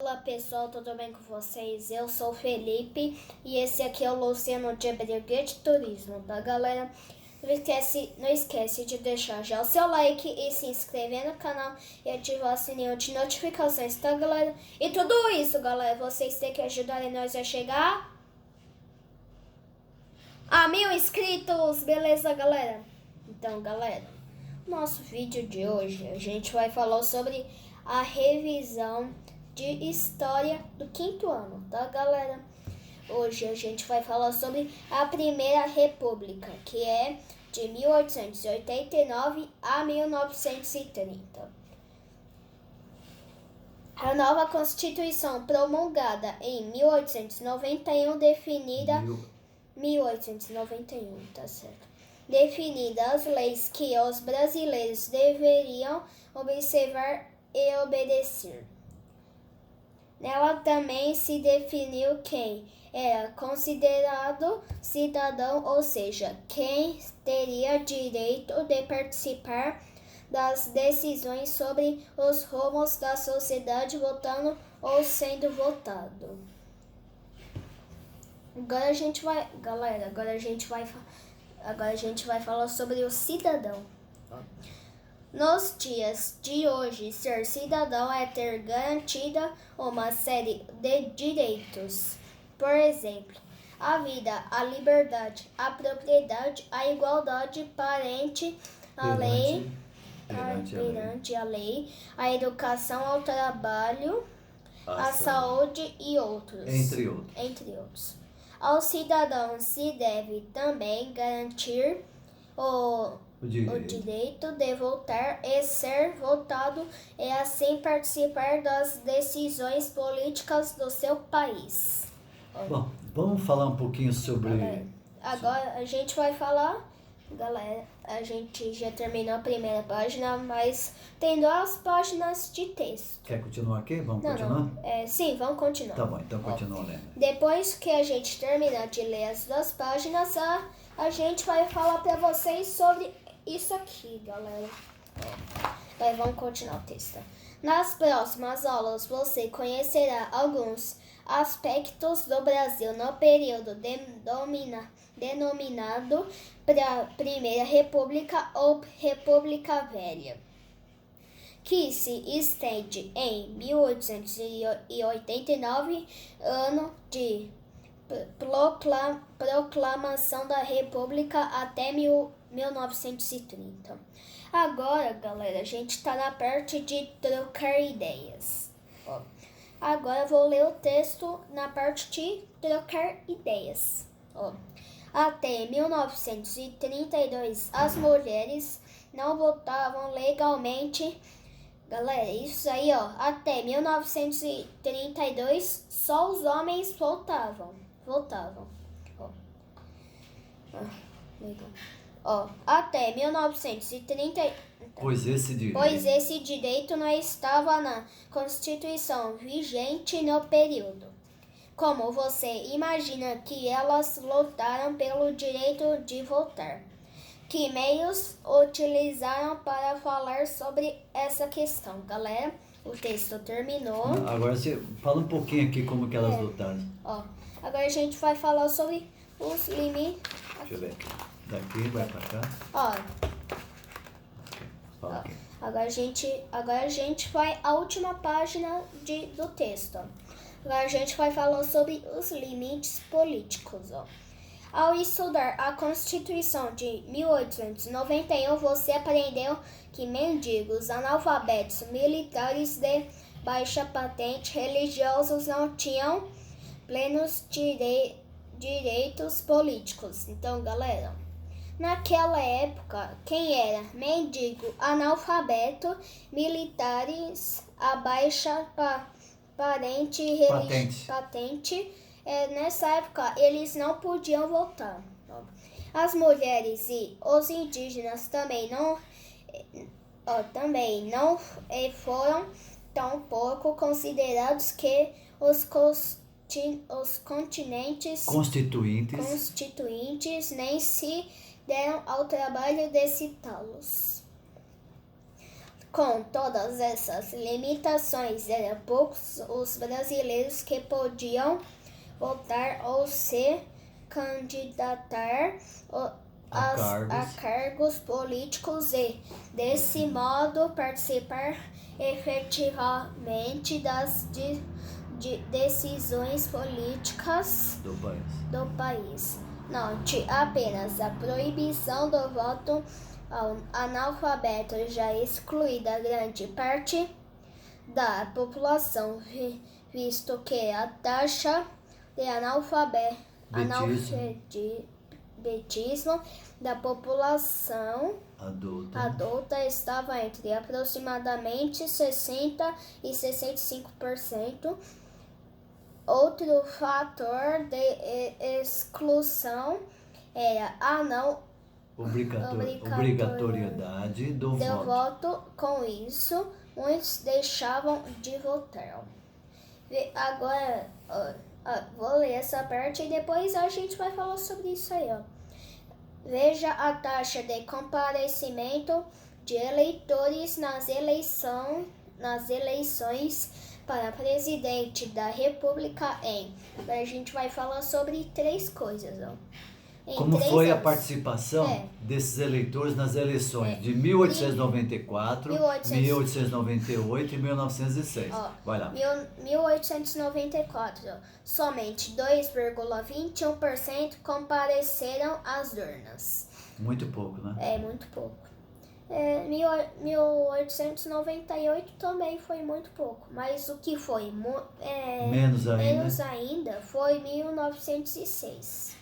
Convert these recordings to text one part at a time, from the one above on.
Olá pessoal, tudo bem com vocês? Eu sou o Felipe e esse aqui é o Luciano de Briguete Turismo, tá galera? Não esquece de deixar já o seu like e se inscrever no canal e ativar o sininho de notificações, tá galera? E tudo isso, galera, vocês têm que ajudar nós a chegar a 1000 inscritos, beleza galera? Então galera, nosso vídeo de hoje a gente vai falar sobre a revisão de história do 5º ano, tá galera? Hoje a gente vai falar sobre a Primeira República, que é de 1889 a 1930. A nova Constituição promulgada em 1891 definida 1891, tá certo? Definida as leis que os brasileiros deveriam observar e obedecer. Nela também se definiu quem era considerado cidadão, ou seja, quem teria direito de participar das decisões sobre os rumos da sociedade votando ou sendo votado. Agora a gente vai falar sobre o cidadão. Nos dias de hoje, ser cidadão é ter garantida uma série de direitos. Por exemplo, a vida, a liberdade, a propriedade, a igualdade perante a lei, a educação, ao trabalho, a saúde e outros. Entre outros. Ao cidadão se deve também garantir o direito de votar e ser votado e assim participar das decisões políticas do seu país. Bom, vamos falar um pouquinho sobre... Agora a gente vai falar, galera, a gente já terminou a primeira página, mas tem 2 páginas de texto. Quer continuar aqui? Vamos continuar? Sim, vamos continuar. Tá bom, então continua lendo. Depois que a gente terminar de ler as 2 páginas, a gente vai falar para vocês sobre isso aqui, galera. Vamos continuar o texto. Nas próximas aulas, você conhecerá alguns aspectos do Brasil no período denominado Primeira República ou República Velha, que se estende em 1889, ano de proclamação da República, até 1930. Agora, galera, a gente tá na parte de trocar ideias. Agora eu vou ler o texto na parte de trocar ideias. Até 1932, as mulheres não votavam legalmente. Galera, isso aí, até 1932, só os homens votavam. Até 1930. Pois esse direito não estava na Constituição vigente no período. Como você imagina que elas lutaram pelo direito de votar? Que meios utilizaram para falar sobre essa questão? Galera, o texto terminou. Agora você fala um pouquinho aqui como que elas lutaram. Agora a gente vai falar sobre os limites. Deixa eu ver aqui. Daqui vai pra cá. Fala aqui. Agora a gente vai à última página do texto. Agora a gente vai falar sobre os limites políticos. Ao estudar a Constituição de 1891, você aprendeu que mendigos, analfabetos, militares de baixa patente, religiosos não tinham plenos direitos políticos. Então, galera, naquela época, quem era mendigo, analfabeto, militares, a baixa patente, nessa época eles não podiam votar. As mulheres e os indígenas também não foram tão pouco considerados que os constituintes nem se deram ao trabalho de citá-los. Com todas essas limitações, eram poucos os brasileiros que podiam votar ou se candidatar a cargos políticos e, desse modo, participar efetivamente das decisões políticas do país. Note apenas a proibição do voto ao analfabeto já excluída grande parte da população, visto que a taxa de analfabetismo da população adulta estava entre aproximadamente 60% e 65%. Outro fator de exclusão era a não obrigatoriedade do voto. Com isso, muitos deixavam de votar. Agora, vou ler essa parte e depois a gente vai falar sobre isso aí, ó. Veja a taxa de comparecimento de eleitores nas eleições para presidente da República a gente vai falar sobre 3 coisas, ó. Como foi a participação desses eleitores nas eleições de 1894, 1898 e 1906? Vai lá. 1894, somente 2,21% compareceram às urnas. Muito pouco, né? É, muito pouco. 1898 também foi muito pouco, mas o que foi menos ainda foi 1906.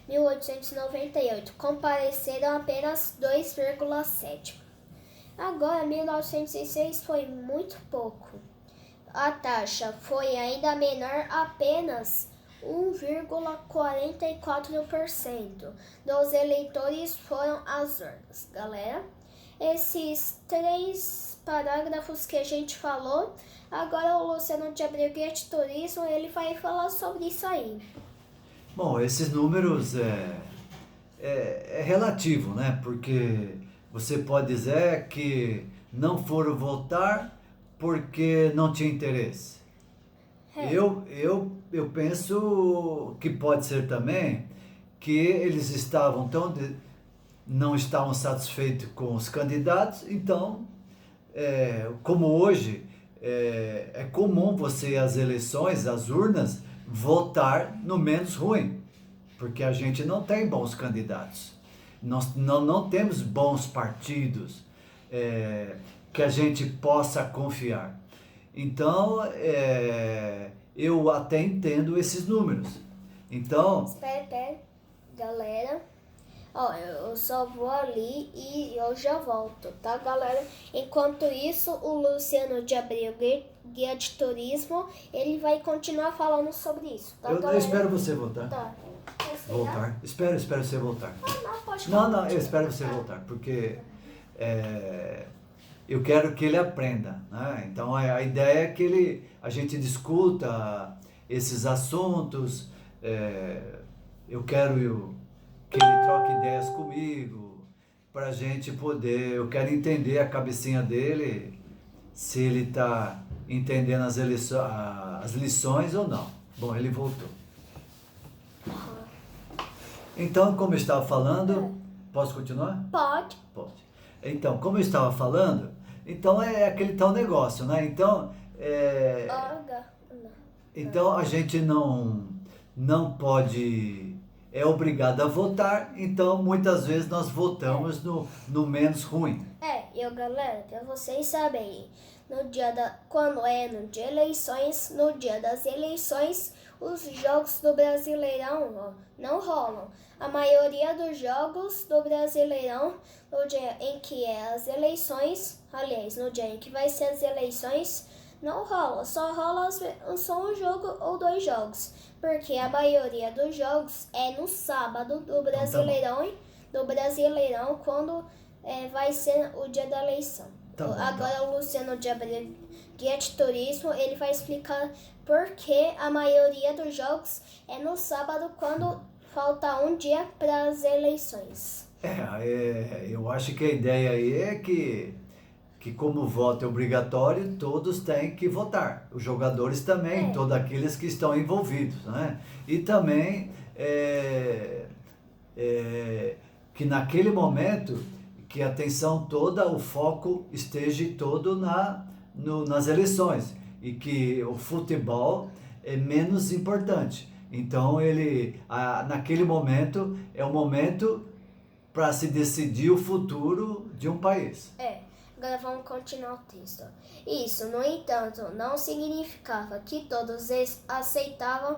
1898 compareceram apenas 2,7%. Agora, 1906 foi muito pouco. A taxa foi ainda menor, apenas 1,44% dos eleitores foram às urnas. Galera, esses 3 parágrafos que a gente falou, agora o Luciano de Abreu Turismo, ele vai falar sobre isso aí. Bom, esses números é relativo, né? Porque você pode dizer que não foram votar porque não tinha interesse. Eu penso que pode ser também que eles não estavam satisfeitos com os candidatos, então, como hoje é comum você ir às eleições, às urnas, votar no menos ruim, porque a gente não tem bons candidatos, nós não temos bons partidos que a gente possa confiar. Então, eu até entendo esses números. Então... Espera, galera. Eu só vou ali e eu já volto, tá, galera? Enquanto isso, o Luciano de Abreu, guia de turismo, ele vai continuar falando sobre isso, tá, galera? Eu espero você voltar. Tá. Voltar. Espero você voltar. Pode Não, eu espero você voltar, porque eu quero que ele aprenda, né? Então a ideia é que a gente discuta esses assuntos, eu quero que ele troque ideias comigo, para a gente poder, eu quero entender a cabecinha dele, se ele está entendendo as lições ou não. Bom, ele voltou. Então, como eu estava falando, posso continuar? Pode. Então, como eu estava falando, então é aquele tal negócio, né? Então, então a gente não pode, é obrigado a votar, então muitas vezes nós votamos no menos ruim. Galera, para vocês saberem, quando é no dia eleições, no dia das eleições, os jogos do Brasileirão não rolam. A maioria dos jogos do Brasileirão, no dia em que é as eleições, aliás, no dia em que vai ser as eleições, não rola. Só rola só um jogo ou 2 jogos, porque a maioria dos jogos é no sábado do Brasileirão, quando vai ser o dia da eleição. Agora o Luciano de Abreu, guia de turismo, ele vai explicar por que a maioria dos jogos é no sábado, quando falta um dia para as eleições. Eu acho que a ideia aí é que que como o voto é obrigatório, todos têm que votar. Os jogadores também, todos aqueles que estão envolvidos, né? E também que naquele momento, que a atenção toda, o foco esteja todo nas eleições e que o futebol é menos importante. Então naquele momento é o momento para se decidir o futuro de um país. Agora vamos continuar o texto. Isso, no entanto, não significava que todos eles aceitavam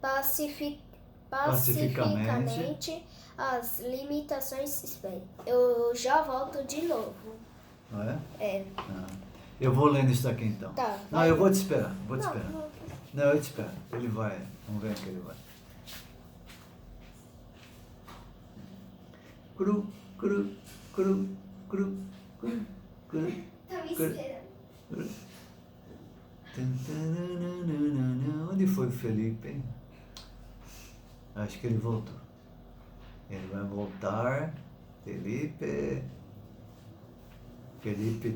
pacificamente as limitações. Espera, eu já volto de novo. Não é? Ah. Eu vou lendo isso aqui então. Tá, não, eu vou te esperar. Não, Não, eu te espero. Ele vai. Vamos ver que ele vai. Cru. Tá me esperando. Onde foi o Felipe, hein? Acho que ele voltou. Ele vai voltar. Felipe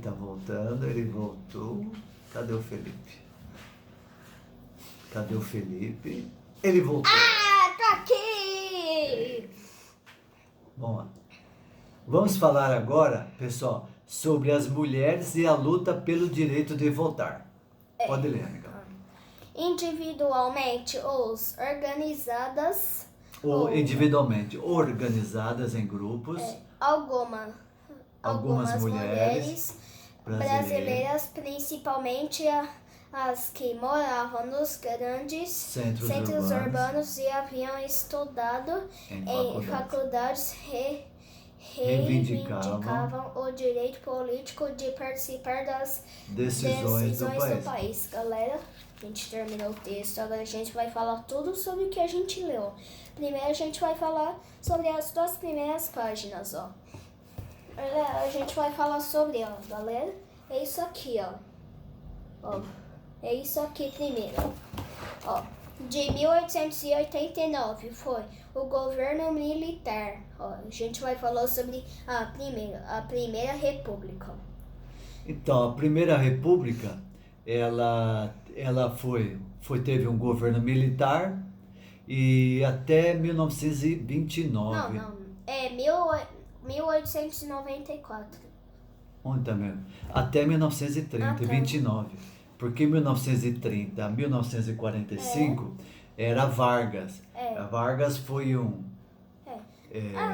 tá voltando, ele voltou. Cadê o Felipe? Ele voltou. Tá aqui! Bom, vamos falar agora, pessoal, sobre as mulheres e a luta pelo direito de votar. Pode ler, amiga. Individualmente ou organizadas em grupos. Algumas mulheres brasileiras, principalmente as que moravam nos grandes centros urbanos e haviam estudado em faculdades, reivindicavam o direito político de participar das decisões do país. Galera, a gente terminou o texto, agora a gente vai falar tudo sobre o que a gente leu. Primeiro a gente vai falar sobre as 2 primeiras páginas, ó. A gente vai falar sobre, ó, galera, é isso aqui, ó. É isso aqui primeiro. Ó, de 1889 foi o governo militar. Ó, a gente vai falar sobre a Primeira República. Então, a Primeira República, ela teve um governo militar e até 1929. Não, é 1894. Onde tá mesmo? Até 1930, 29. Porque 1930 a 1945 era Vargas. A Vargas foi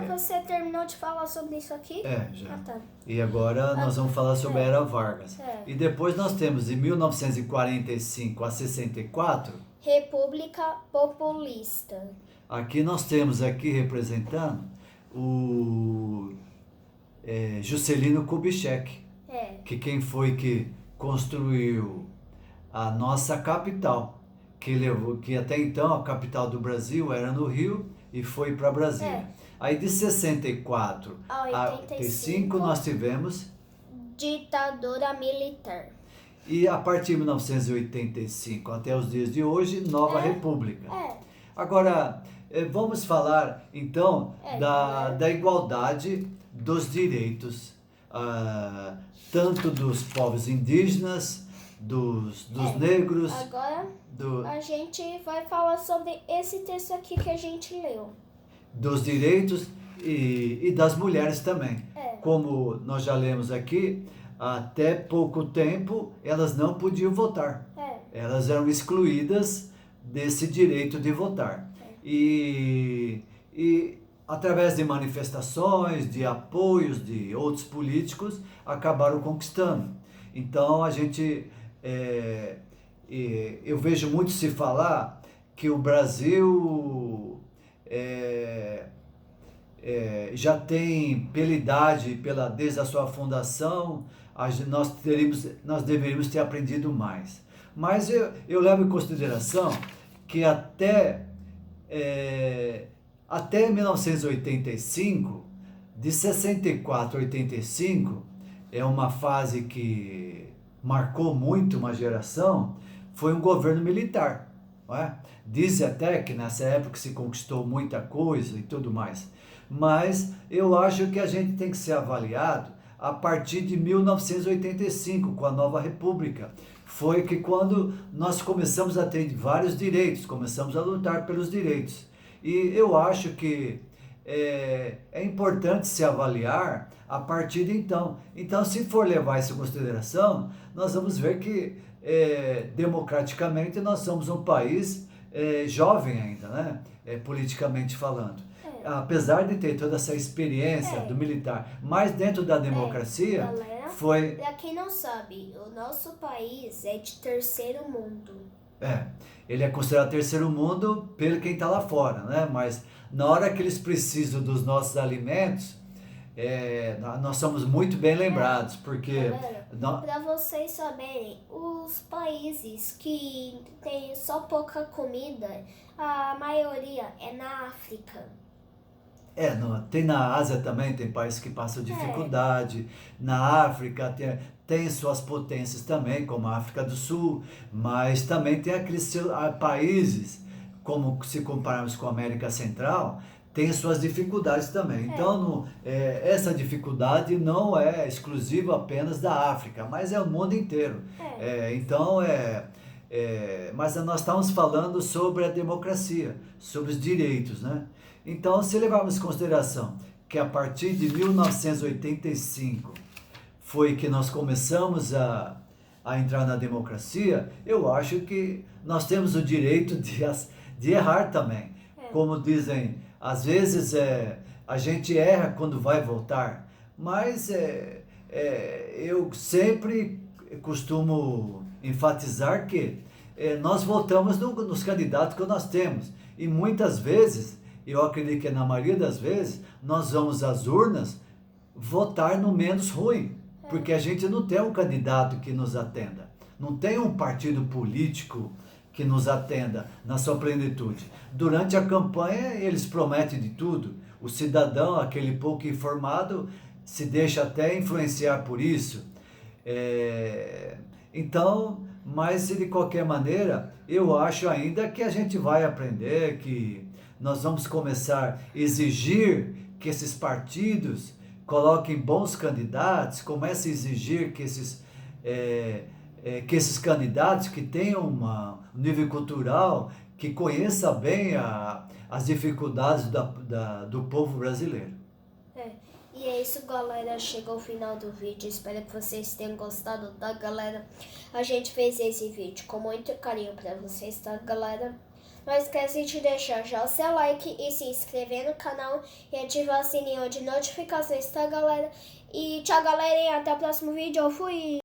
você terminou de falar sobre isso aqui? Já. Tá. E agora nós vamos falar sobre a Era Vargas. E depois nós temos, de 1945 a 64... República Populista. Aqui nós temos representando o Juscelino Kubitschek. Que quem foi que construiu a nossa capital, que até então a capital do Brasil era no Rio e foi para Brasília. Aí de 64 a 85 nós tivemos ditadura militar. E a partir de 1985 até os dias de hoje, nova república. Agora, vamos falar então da igualdade dos direitos, tanto dos povos indígenas, dos negros. Agora a gente vai falar sobre esse texto aqui que a gente leu. Dos direitos e das mulheres também. Como nós já lemos aqui, até pouco tempo elas não podiam votar. Elas eram excluídas desse direito de votar. E através de manifestações, de apoios de outros políticos, acabaram conquistando. Então eu vejo muito se falar que o Brasil já tem pela idade, desde a sua fundação, nós deveríamos ter aprendido mais. Mas eu levo em consideração que até 1985, de 64 a 85, é uma fase que marcou muito uma geração, foi um governo militar. Não é? Diz até que nessa época se conquistou muita coisa e tudo mais. Mas eu acho que a gente tem que ser avaliado a partir de 1985, com a nova República. Foi que quando nós começamos a ter vários direitos, começamos a lutar pelos direitos. E eu acho que é importante se avaliar a partir de então. Então, se for levar isso em consideração, nós vamos ver que democraticamente nós somos um país jovem ainda, né? Politicamente falando. Apesar de ter toda essa experiência do militar, mas dentro da democracia Galera, foi... pra quem não sabe, o nosso país é de terceiro mundo. Ele é considerado terceiro mundo pelo quem está lá fora, né? Mas na hora que eles precisam dos nossos alimentos, nós somos muito bem lembrados, porque... Galera, pra vocês saberem, os países que tem só pouca comida, a maioria é na África. Tem na Ásia também, tem países que passam dificuldade. Na África tem suas potências também, como a África do Sul, mas também tem aqueles países, como se compararmos com a América Central, tem suas dificuldades também. Então, essa dificuldade não é exclusiva apenas da África, mas é o mundo inteiro. Mas nós estamos falando sobre a democracia, sobre os direitos, né? Então, se levarmos em consideração que a partir de 1985 foi que nós começamos a entrar na democracia, eu acho que nós temos o direito de errar também. Como dizem, às vezes a gente erra quando vai votar, mas eu sempre costumo enfatizar que nós votamos nos candidatos que nós temos. E muitas vezes, eu acredito que na maioria das vezes, nós vamos às urnas votar no menos ruim, porque a gente não tem um candidato que nos atenda, não tem um partido político que nos atenda na sua plenitude. Durante a campanha, eles prometem de tudo. O cidadão, aquele pouco informado, se deixa até influenciar por isso. Mas de qualquer maneira, eu acho ainda que a gente vai aprender, que nós vamos começar a exigir que esses partidos coloquem bons candidatos, comecem a exigir que esses candidatos que tenham um nível cultural, que conheça bem as dificuldades do povo brasileiro. E é isso, galera. Chegou o final do vídeo. Espero que vocês tenham gostado, tá, galera? A gente fez esse vídeo com muito carinho pra vocês, tá, galera? Não esquece de deixar já o seu like e se inscrever no canal e ativar o sininho de notificações, tá, galera? E tchau, galera, e até o próximo vídeo. Eu fui!